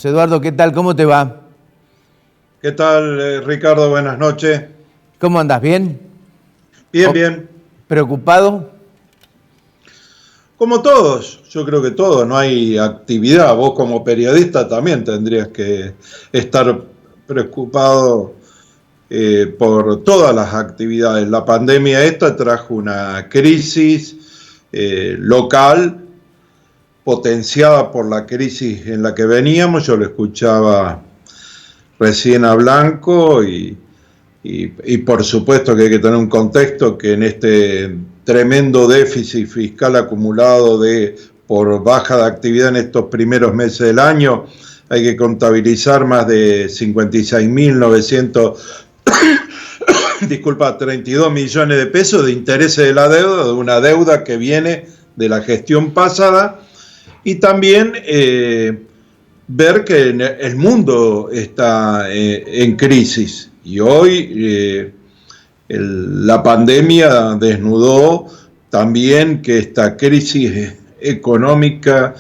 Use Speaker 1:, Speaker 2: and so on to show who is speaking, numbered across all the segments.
Speaker 1: Eduardo, ¿qué tal? ¿Cómo te va?
Speaker 2: ¿Qué tal, Ricardo? Buenas noches.
Speaker 1: ¿Cómo andas? ¿Bien?
Speaker 2: Bien, bien.
Speaker 1: ¿Preocupado?
Speaker 2: Como todos, yo creo que todos, no hay actividad. Vos como periodista también tendrías que estar preocupado por todas las actividades. La pandemia esta trajo una crisis local potenciada por la crisis en la que veníamos. Yo lo escuchaba recién a Blanco y por supuesto que hay que tener un contexto que en este tremendo déficit fiscal acumulado por baja de actividad en estos primeros meses del año, hay que contabilizar más de 56.900, 32 millones de pesos de intereses de la deuda, de una deuda que viene de la gestión pasada, y también ver que el mundo está en crisis. Y hoy la pandemia desnudó también que esta crisis económica,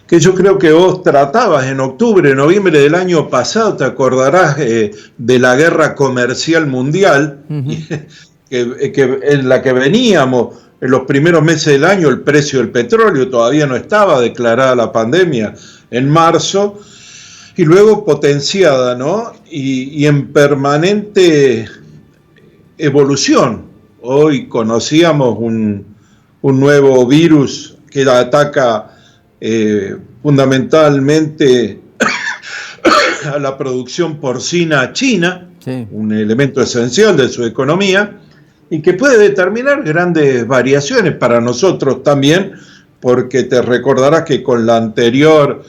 Speaker 2: que yo creo que vos tratabas en octubre, noviembre del año pasado, te acordarás de la guerra comercial mundial, en la que veníamos en los primeros meses del año. El precio del petróleo todavía no estaba declarada la pandemia en marzo, y luego potenciada, ¿no? Y en permanente evolución. Hoy conocíamos un nuevo virus que ataca fundamentalmente a la producción porcina china, sí, un elemento esencial de su economía, y que puede determinar grandes variaciones para nosotros también, porque te recordarás que con la anterior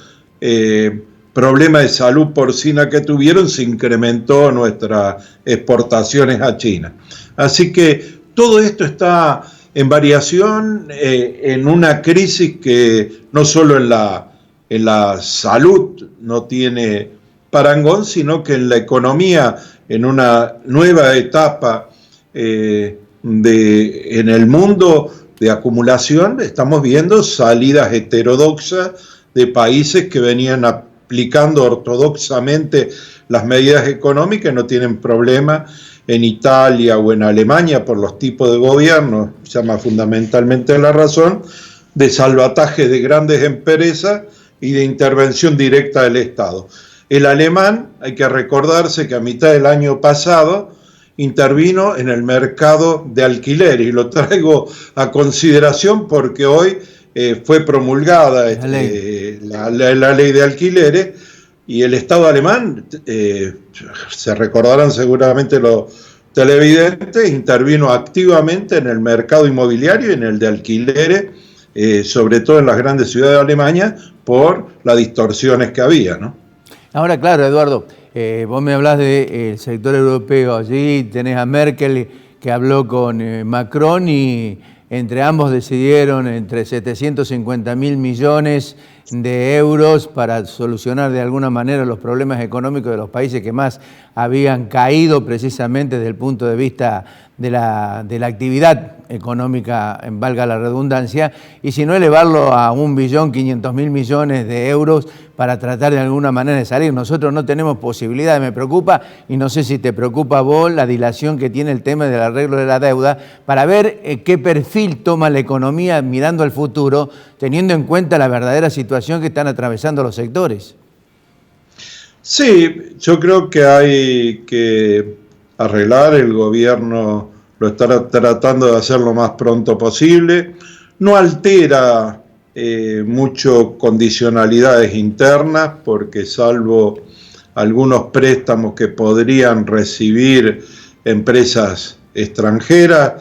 Speaker 2: problema de salud porcina que tuvieron, se incrementó nuestras exportaciones a China. Así que todo esto está en variación, en una crisis que no solo en la salud no tiene parangón, sino que en la economía, en una nueva etapa en el mundo de acumulación, estamos viendo salidas heterodoxas de países que venían aplicando ortodoxamente las medidas económicas, no tienen problema. En Italia o en Alemania, por los tipos de gobierno, llama fundamentalmente la razón, de salvataje de grandes empresas y de intervención directa del Estado. El alemán, hay que recordarse que a mitad del año pasado intervino en el mercado de alquiler, y lo traigo a consideración porque hoy fue promulgada la ley de alquileres, y el Estado alemán, se recordarán seguramente los televidentes, intervino activamente en el mercado inmobiliario y en el de alquileres, sobre todo en las grandes ciudades de Alemania, por las distorsiones que había, ¿no?
Speaker 1: Ahora, claro, Eduardo, vos me hablás del sector europeo. Allí tenés a Merkel, que habló con Macron, y entre ambos decidieron entre 750.000 millones de euros para solucionar de alguna manera los problemas económicos de los países que más habían caído precisamente desde el punto de vista de la actividad económica, valga la redundancia, y si no elevarlo a 1.500.000 millones de euros para tratar de alguna manera de salir. Nosotros no tenemos posibilidad. Me preocupa, y no sé si te preocupa a vos, la dilación que tiene el tema del arreglo de la deuda, para ver qué perfil toma la economía mirando al futuro, teniendo en cuenta la verdadera situación que están atravesando los sectores.
Speaker 2: Sí, yo creo que hay que arreglar. El gobierno lo está tratando de hacer lo más pronto posible. No altera mucho condicionalidades internas, porque salvo algunos préstamos que podrían recibir empresas extranjeras,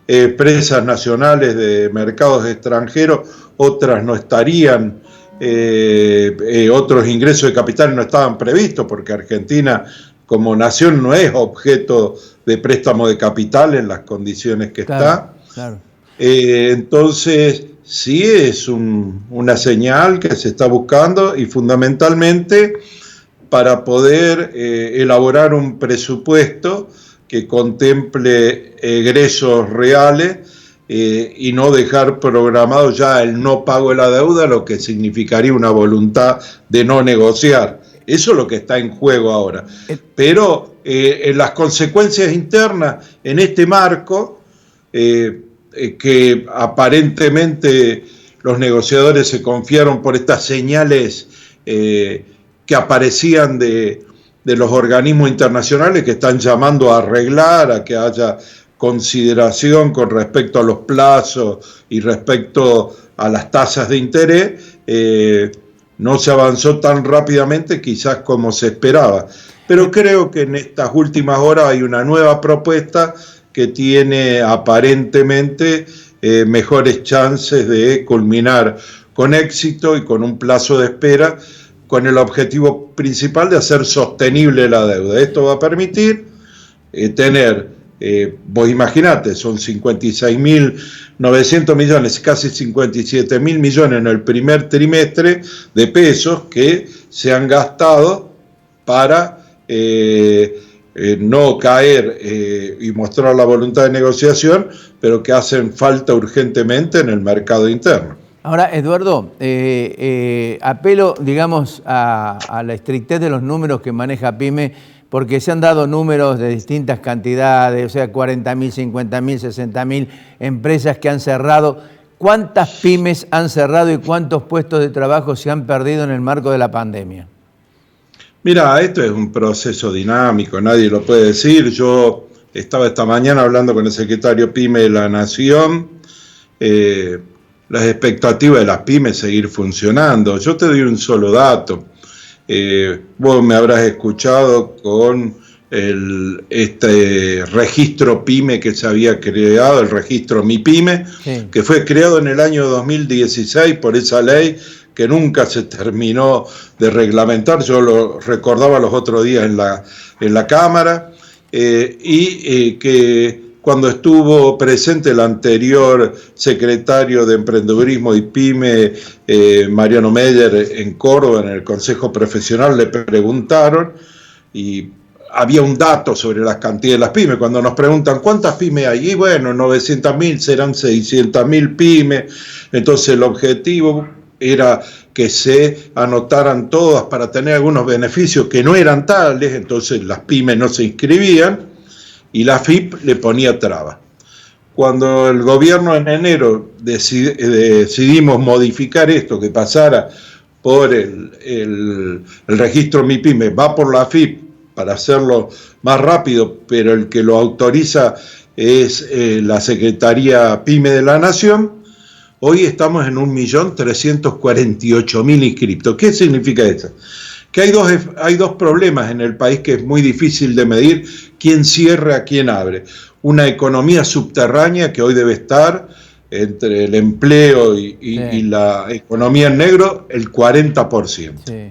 Speaker 2: empresas nacionales de mercados extranjeros, otras no estarían, otros ingresos de capital no estaban previstos, porque Argentina como nación no es objeto de préstamo de capital en las condiciones que está.
Speaker 1: Claro.
Speaker 2: Entonces, sí es una señal que se está buscando, y fundamentalmente para poder elaborar un presupuesto que contemple egresos reales y no dejar programado ya el no pago de la deuda, lo que significaría una voluntad de no negociar. Eso es lo que está en juego ahora. Pero en las consecuencias internas en este marco, que aparentemente los negociadores se confiaron por estas señales que aparecían de los organismos internacionales que están llamando a arreglar, a que haya consideración con respecto a los plazos y respecto a las tasas de interés, no se avanzó tan rápidamente quizás como se esperaba. Pero creo que en estas últimas horas hay una nueva propuesta que tiene aparentemente mejores chances de culminar con éxito y con un plazo de espera, con el objetivo principal de hacer sostenible la deuda. Esto va a permitir tener, vos imaginate, son 56.900 millones, casi 57.000 millones en el primer trimestre de pesos que se han gastado para no caer y mostrar la voluntad de negociación, pero que hacen falta urgentemente en el mercado interno.
Speaker 1: Ahora, Eduardo, apelo, digamos, a la estrictez de los números que maneja PYME, porque se han dado números de distintas cantidades, o sea, 40.000, 50.000, 60.000 empresas que han cerrado. ¿Cuántas pymes han cerrado y cuántos puestos de trabajo se han perdido en el marco de la pandemia?
Speaker 2: Mira, esto es un proceso dinámico, nadie lo puede decir. Yo estaba esta mañana hablando con el secretario PYME de la Nación. Las expectativas de las pymes seguir funcionando. Yo te doy un solo dato. Vos me habrás escuchado con este registro PYME que se había creado, el registro MiPyme, sí, que fue creado en el año 2016 por esa ley que nunca se terminó de reglamentar. Yo lo recordaba los otros días en la Cámara, que cuando estuvo presente el anterior secretario de Emprendedurismo y PYME, Mariano Meyer, en Córdoba, en el Consejo Profesional, le preguntaron, y había un dato sobre las cantidades de las pymes. Cuando nos preguntan cuántas pymes hay, y bueno, 900.000 serán 600.000 pymes. Entonces el objetivo era que se anotaran todas para tener algunos beneficios que no eran tales, entonces las pymes no se inscribían y la AFIP le ponía trabas. Cuando el gobierno en enero decidimos modificar esto, que pasara por el registro MiPyme, va por la AFIP para hacerlo más rápido, pero el que lo autoriza es la Secretaría PYME de la Nación. Hoy estamos en 1.348.000 inscriptos. ¿Qué significa eso? Que hay dos problemas en el país que es muy difícil de medir quién cierra, quién abre. Una economía subterránea que hoy debe estar entre el empleo y la economía en negro el 40%. Sí.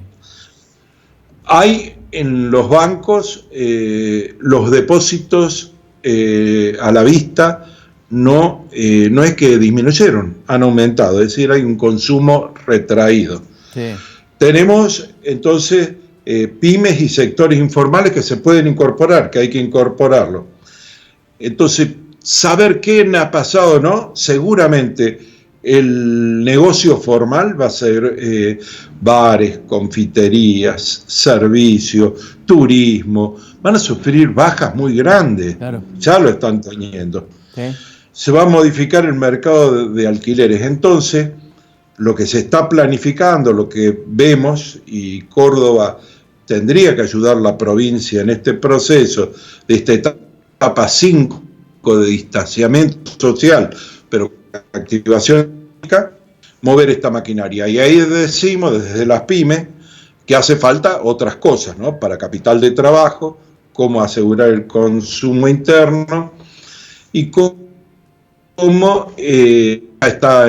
Speaker 2: Hay en los bancos los depósitos a la vista no es que disminuyeron, han aumentado, es decir, hay un consumo retraído. Sí. Tenemos entonces pymes y sectores informales que se pueden incorporar, que hay que incorporarlo. Entonces, saber qué ha pasado o no, seguramente el negocio formal va a ser bares, confiterías, servicios, turismo, van a sufrir bajas muy grandes, claro. Ya lo están teniendo. ¿Sí? Se va a modificar el mercado de alquileres. Entonces, lo que se está planificando, lo que vemos, y Córdoba tendría que ayudar a la provincia en este proceso, de esta etapa 5 de distanciamiento social, pero activación económica, mover esta maquinaria. Y ahí decimos desde las pymes que hace falta otras cosas, ¿no? Para capital de trabajo, cómo asegurar el consumo interno y cómo está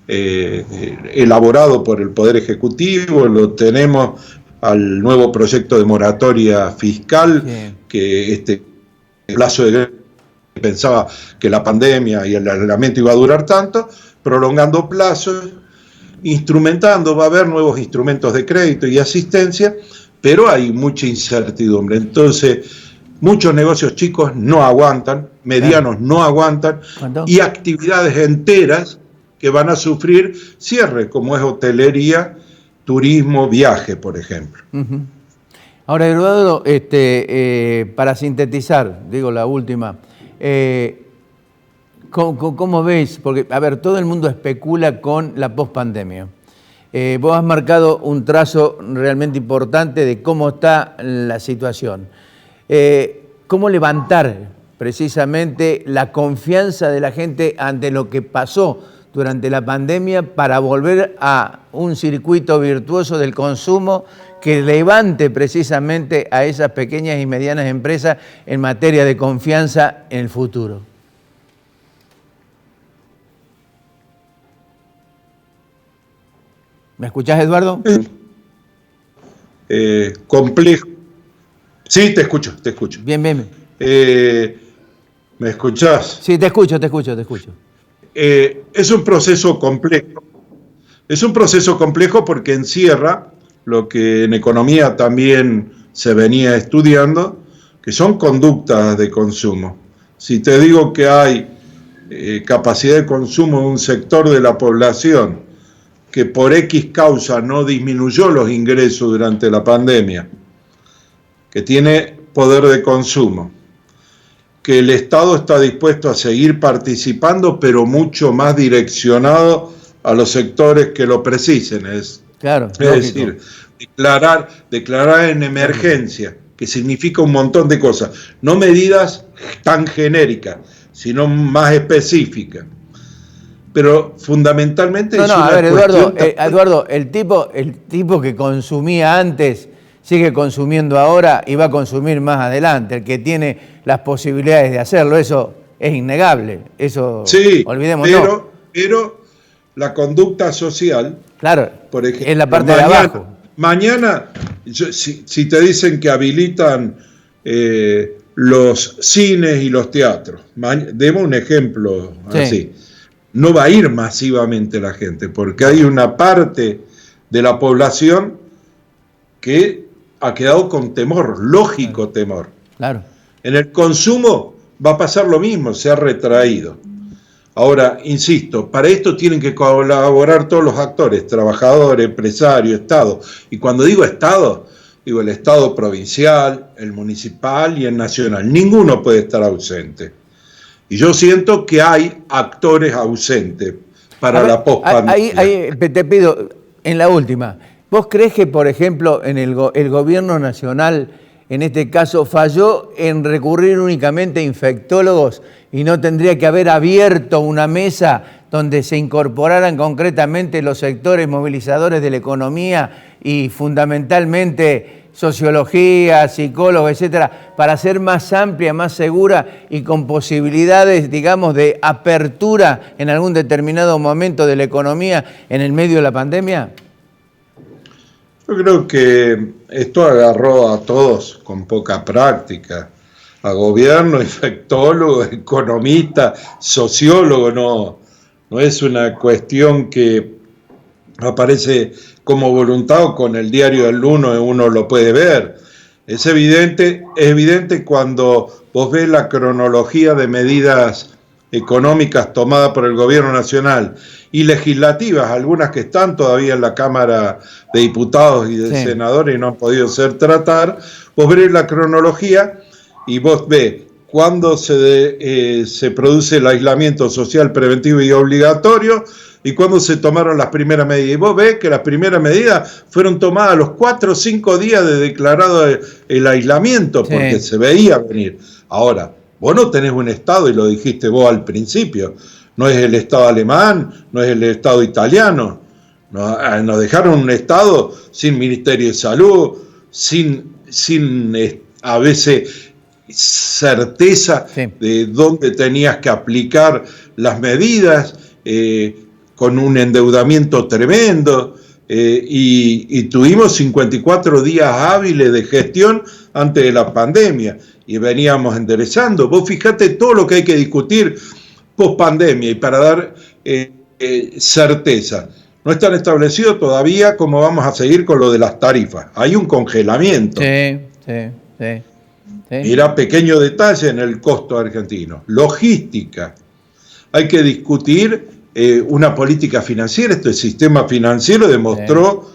Speaker 2: elaborado por el Poder Ejecutivo, lo tenemos al nuevo proyecto de moratoria fiscal, sí, que este plazo de pensaba que la pandemia y el aislamiento iba a durar tanto, prolongando plazos, instrumentando, va a haber nuevos instrumentos de crédito y asistencia, pero hay mucha incertidumbre. Entonces, Muchos negocios chicos no aguantan, medianos no aguantan, y actividades enteras que van a sufrir cierre, como es hotelería, turismo, viaje, por ejemplo.
Speaker 1: Ahora, Eduardo, para sintetizar, digo la última, ¿cómo ves? Porque, a ver, todo el mundo especula con la pospandemia. Vos has marcado un trazo realmente importante de cómo está la situación. ¿Cómo levantar precisamente la confianza de la gente ante lo que pasó durante la pandemia para volver a un circuito virtuoso del consumo que levante precisamente a esas pequeñas y medianas empresas en materia de confianza en el futuro? ¿Me escuchás, Eduardo?
Speaker 2: Complejo. Sí, te escucho.
Speaker 1: Bien.
Speaker 2: ¿Me escuchás?
Speaker 1: Sí, te escucho.
Speaker 2: Es un proceso complejo. Es un proceso complejo porque encierra lo que en economía también se venía estudiando, que son conductas de consumo. Si te digo que hay capacidad de consumo de un sector de la población que por X causa no disminuyó los ingresos durante la pandemia, que tiene poder de consumo, que el Estado está dispuesto a seguir participando, pero mucho más direccionado a los sectores que lo precisen. Es decir, declarar en emergencia, que significa un montón de cosas, no medidas tan genéricas, sino más específicas. Pero fundamentalmente
Speaker 1: Eduardo, el tipo que consumía antes sigue consumiendo ahora y va a consumir más adelante. El que tiene las posibilidades de hacerlo, eso es innegable. Eso,
Speaker 2: sí,
Speaker 1: olvidémoslo.
Speaker 2: Pero la conducta social,
Speaker 1: claro,
Speaker 2: por ejemplo,
Speaker 1: es la parte de abajo.
Speaker 2: Mañana, si te dicen que habilitan los cines y los teatros, demos un ejemplo así. No va a ir masivamente la gente, porque hay una parte de la población que ha quedado con temor, lógico temor.
Speaker 1: Claro.
Speaker 2: En el consumo va a pasar lo mismo, se ha retraído. Ahora, insisto, para esto tienen que colaborar todos los actores, trabajadores, empresarios, Estado. Y cuando digo Estado, digo el Estado provincial, el municipal y el nacional. Ninguno puede estar ausente. Y yo siento que hay actores ausentes para la pospandemia.
Speaker 1: Ahí te pido, en la última, ¿vos crees que, por ejemplo, en el gobierno nacional, en este caso, falló en recurrir únicamente a infectólogos y no tendría que haber abierto una mesa donde se incorporaran concretamente los sectores movilizadores de la economía y fundamentalmente sociología, psicólogos, etcétera, para ser más amplia, más segura y con posibilidades, digamos, de apertura en algún determinado momento de la economía en el medio de la pandemia?
Speaker 2: Yo creo que esto agarró a todos con poca práctica, a gobierno, infectólogo, economista, sociólogo, no es una cuestión que aparece como voluntad o con el diario del lunes uno lo puede ver. Es evidente cuando vos ves la cronología de medidas económicas tomadas por el gobierno nacional y legislativas, algunas que están todavía en la Cámara de Diputados y de Senadores y no han podido ser tratadas. Vos ves la cronología y vos ves cuándo se produce el aislamiento social preventivo y obligatorio y cuándo se tomaron las primeras medidas. Y vos ves que las primeras medidas fueron tomadas a los 4 o 5 días de declarado el aislamiento, porque se veía venir. Ahora, vos no tenés un Estado, y lo dijiste vos al principio, no es el Estado alemán, no es el Estado italiano. Nos dejaron un Estado sin Ministerio de Salud, sin a veces certeza de dónde tenías que aplicar las medidas, con un endeudamiento tremendo, y tuvimos 54 días hábiles de gestión antes de la pandemia y veníamos enderezando. Vos fijate todo lo que hay que discutir post pandemia y para dar certeza. No están establecidos todavía cómo vamos a seguir con lo de las tarifas. Hay un congelamiento.
Speaker 1: Sí. Sí.
Speaker 2: Mira, pequeño detalle en el costo argentino. Logística. Hay que discutir una política financiera. Este sistema financiero demostró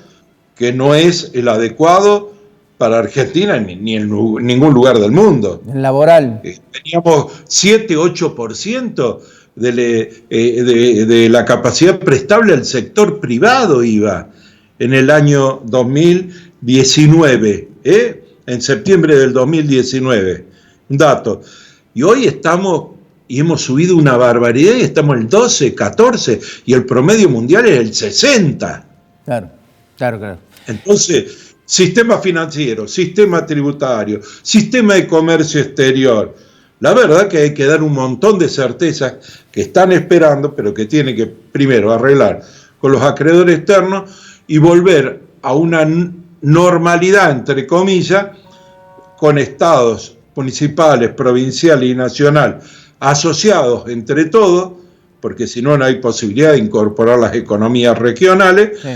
Speaker 2: que no es el adecuado para Argentina ni en ningún lugar del mundo.
Speaker 1: En laboral.
Speaker 2: Teníamos 7-8% de la capacidad prestable al sector privado iba en el año 2019, en septiembre del 2019, un dato. Y hoy estamos, y hemos subido una barbaridad, y estamos en el 12, 14, y el promedio mundial es el 60.
Speaker 1: Claro.
Speaker 2: Entonces, sistema financiero, sistema tributario, sistema de comercio exterior. La verdad que hay que dar un montón de certezas que están esperando, pero que tiene que primero arreglar con los acreedores externos y volver a una normalidad, entre comillas, con estados municipales, provincial y nacional asociados entre todos, porque si no, no hay posibilidad de incorporar las economías regionales. Sí.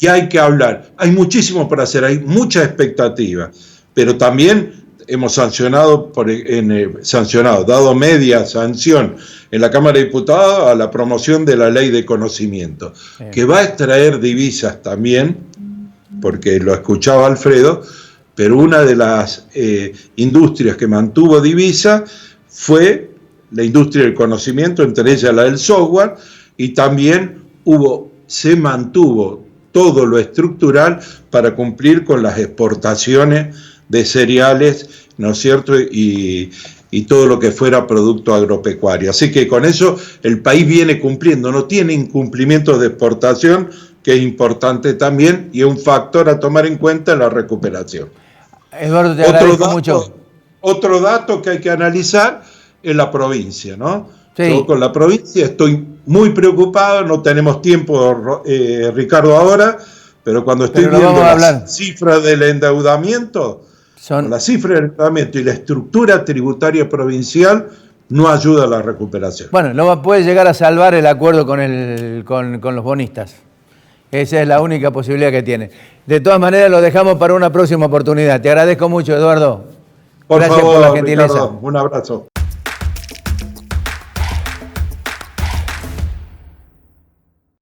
Speaker 2: Y hay que hablar. Hay muchísimo por hacer, hay mucha expectativa, pero también hemos dado media sanción en la Cámara de Diputados a la promoción de la ley de conocimiento, que va a extraer divisas también, porque lo escuchaba Alfredo, pero una de las industrias que mantuvo divisa fue la industria del conocimiento, entre ellas la del software, y también se mantuvo todo lo estructural para cumplir con las exportaciones de cereales, ¿no es cierto?, y todo lo que fuera producto agropecuario. Así que con eso el país viene cumpliendo, no tiene incumplimientos de exportación, que es importante también y es un factor a tomar en cuenta en la recuperación.
Speaker 1: Eduardo, te agradezco mucho.
Speaker 2: Otro dato que hay que analizar es la provincia, ¿no?
Speaker 1: Sí.
Speaker 2: Yo con la provincia estoy muy preocupado, no tenemos tiempo, Ricardo, ahora, pero cuando estoy viendo las cifras del endeudamiento, la cifra del endeudamiento y la estructura tributaria provincial no ayuda a la recuperación.
Speaker 1: Bueno, puede llegar a salvar el acuerdo con los bonistas. Esa es la única posibilidad que tiene. De todas maneras, lo dejamos para una próxima oportunidad. Te agradezco mucho, Eduardo.
Speaker 2: Gracias por la gentileza. Ricardo, un abrazo.